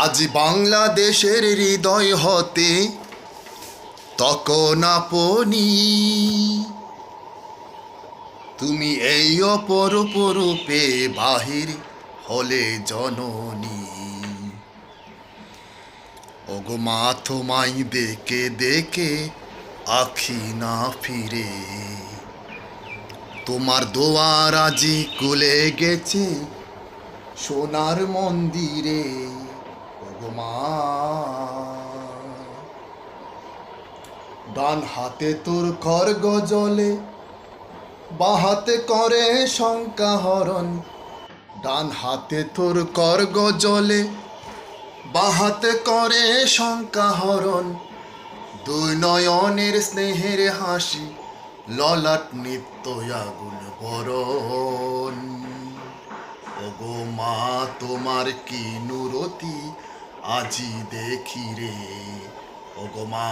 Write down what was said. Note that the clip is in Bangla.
আজ বাংলাদেশের হৃদয় হতে তখন আপনি তুমি এই অপরূপে বাহির হলে জননী। ওগো মা তোমায় দেখে দেখে আখি না ফিরে, তোমার দোয়ার আজি কুলে গেছে সোনার মন্দিরে। ওগো মা, ডান হাতে তোর খড়গ জলে, বাঁ হাতে করে শঙ্কা হরণ। ডান হাতে তোর খড়গ জলে, বাঁ হাতে করে শঙ্কা হরণ। দুই নয়নের স্নেহের হাসি, ললাট নিত্য আগুন বরণ। ওগো মা তোমার কি নুরতি আজি দেখি রে। ওগো মা।